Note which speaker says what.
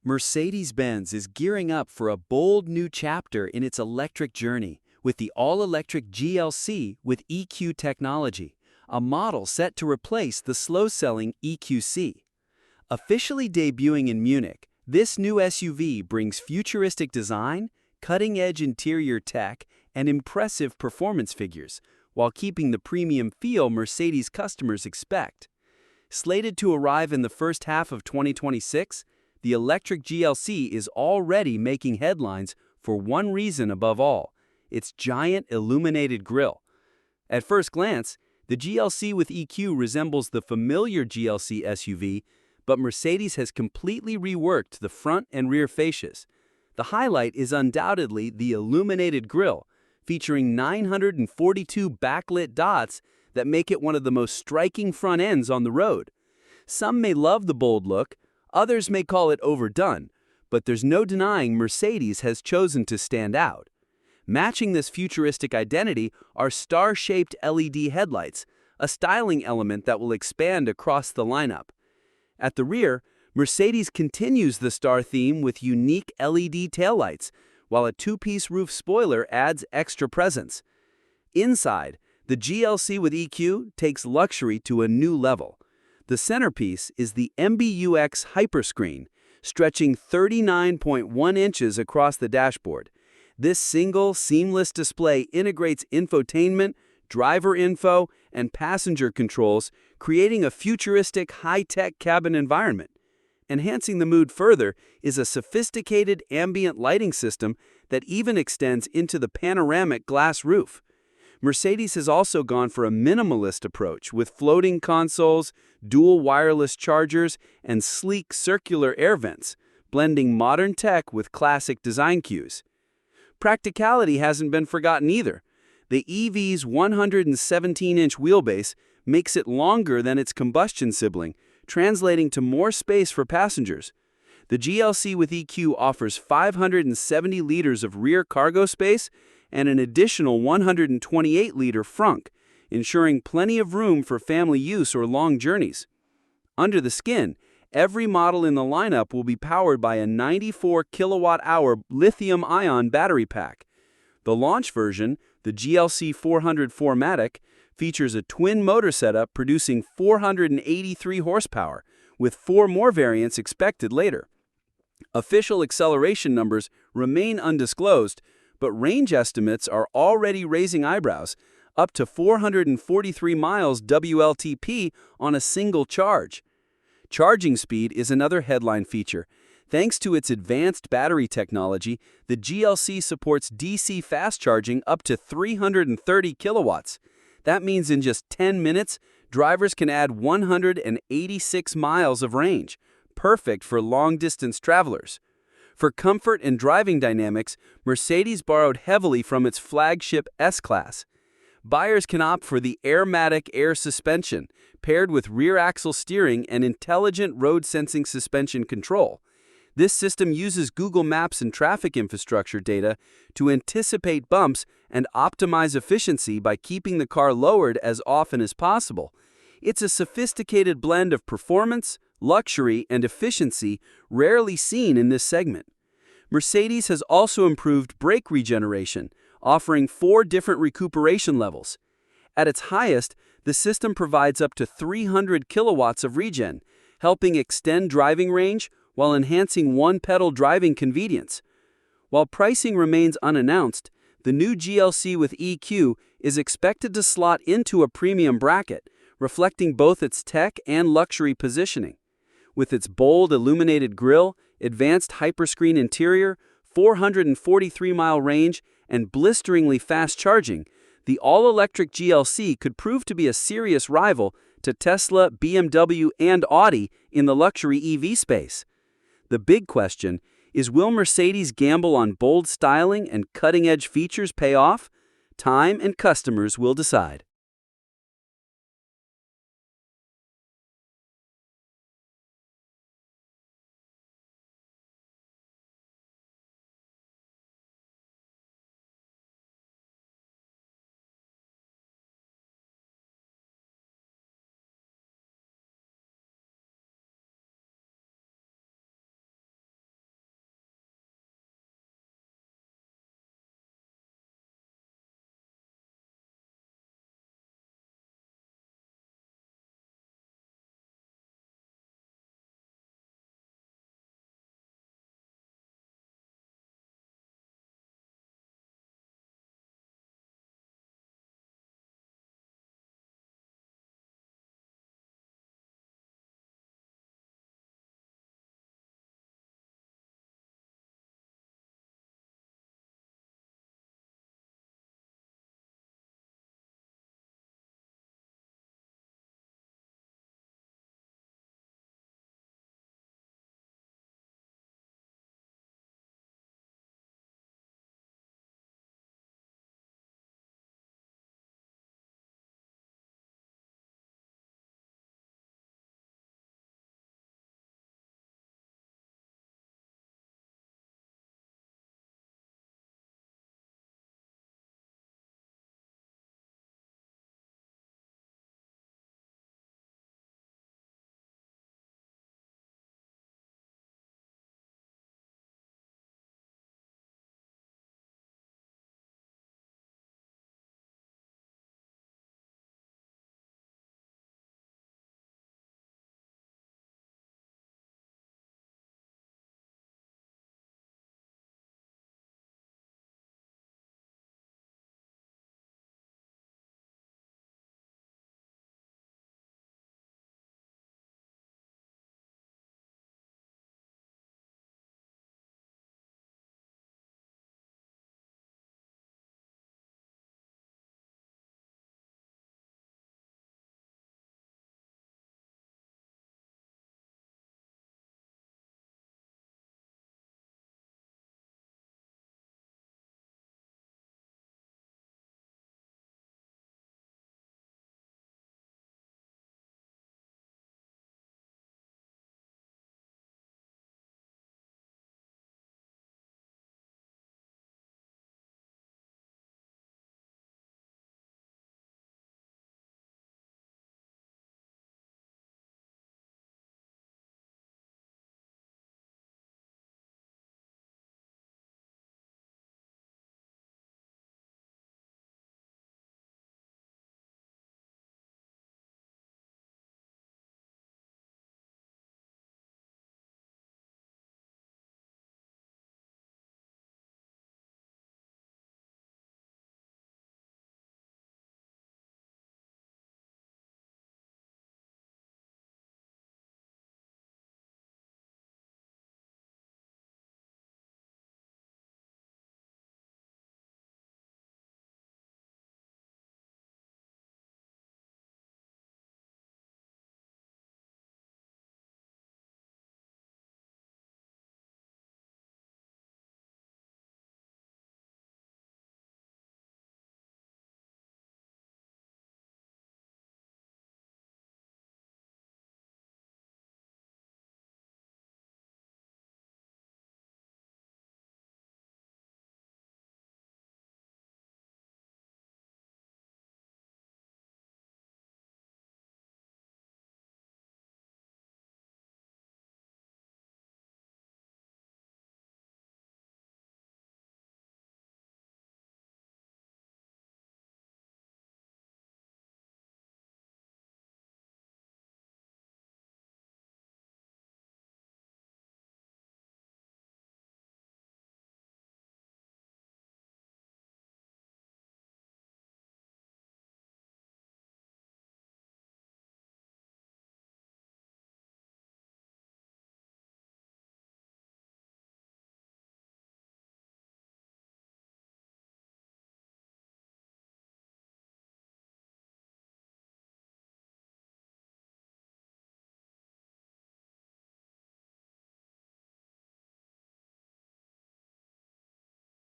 Speaker 1: Mercedes-Benz is gearing up for a bold new chapter in its electric journey with the all-electric GLC with EQ technology, a model set to replace the slow-selling EQC. Officially debuting in Munich, this new SUV brings futuristic design, cutting-edge interior tech, and impressive performance figures, while keeping the premium feel Mercedes customers expect. Slated to arrive in the first half of 2026, the electric GLC is already making headlines for one reason above all: its giant illuminated grille. At first glance, the GLC with EQ resembles the familiar GLC SUV, but Mercedes has completely reworked the front and rear fascias. The highlight is undoubtedly the illuminated grille, featuring 942 backlit dots that make it one of the most striking front ends on the road. Some may love the bold look, others may call it overdone, but there's no denying Mercedes has chosen to stand out. Matching this futuristic identity are star-shaped LED headlights, a styling element that will expand across the lineup. At the rear, Mercedes continues the star theme with unique LED taillights, while a two-piece roof spoiler adds extra presence. Inside, the GLC with EQ takes luxury to a new level. The centerpiece is the MBUX Hyperscreen, stretching 39.1 inches across the dashboard. This single, seamless display integrates infotainment, driver info, and passenger controls, creating a futuristic, high-tech cabin environment. Enhancing the mood further is a sophisticated ambient lighting system that even extends into the panoramic glass roof. Mercedes has also gone for a minimalist approach with floating consoles, dual wireless chargers, and sleek circular air vents, blending modern tech with classic design cues. Practicality hasn't been forgotten either. The EV's 117-inch wheelbase makes it longer than its combustion sibling, translating to more space for passengers. The GLC with EQ offers 570 liters of rear cargo space and an additional 128-liter frunk, ensuring plenty of room for family use or long journeys. Under the skin, every model in the lineup will be powered by a 94 kilowatt-hour lithium-ion battery pack. The launch version, the GLC 404matic, features a twin motor setup producing 483 horsepower, with 4 more variants expected later. Official acceleration numbers remain undisclosed, but range estimates are already raising eyebrows, up to 443 miles WLTP on a single charge. Charging speed is another headline feature. Thanks to its advanced battery technology, the GLC supports DC fast charging up to 330 kilowatts. That means in just 10 minutes, drivers can add 186 miles of range, perfect for long-distance travelers. For comfort and driving dynamics, Mercedes borrowed heavily from its flagship S-Class. Buyers can opt for the Airmatic air suspension, paired with rear-axle steering and intelligent road-sensing suspension control. This system uses Google Maps and traffic infrastructure data to anticipate bumps and optimize efficiency by keeping the car lowered as often as possible. It's a sophisticated blend of performance, luxury, and efficiency rarely seen in this segment. Mercedes has also improved brake regeneration, offering 4 different recuperation levels. At its highest, the system provides up to 300 kilowatts of regen, helping extend driving range while enhancing one-pedal driving convenience. While pricing remains unannounced, the new GLC with EQ is expected to slot into a premium bracket, reflecting both its tech and luxury positioning. With its bold illuminated grille, advanced hyperscreen interior, 443-mile range, and blisteringly fast charging, the all-electric GLC could prove to be a serious rival to Tesla, BMW, and Audi in the luxury EV space. The big question is, will Mercedes gamble on bold styling and cutting-edge features pay off? Time and customers will decide.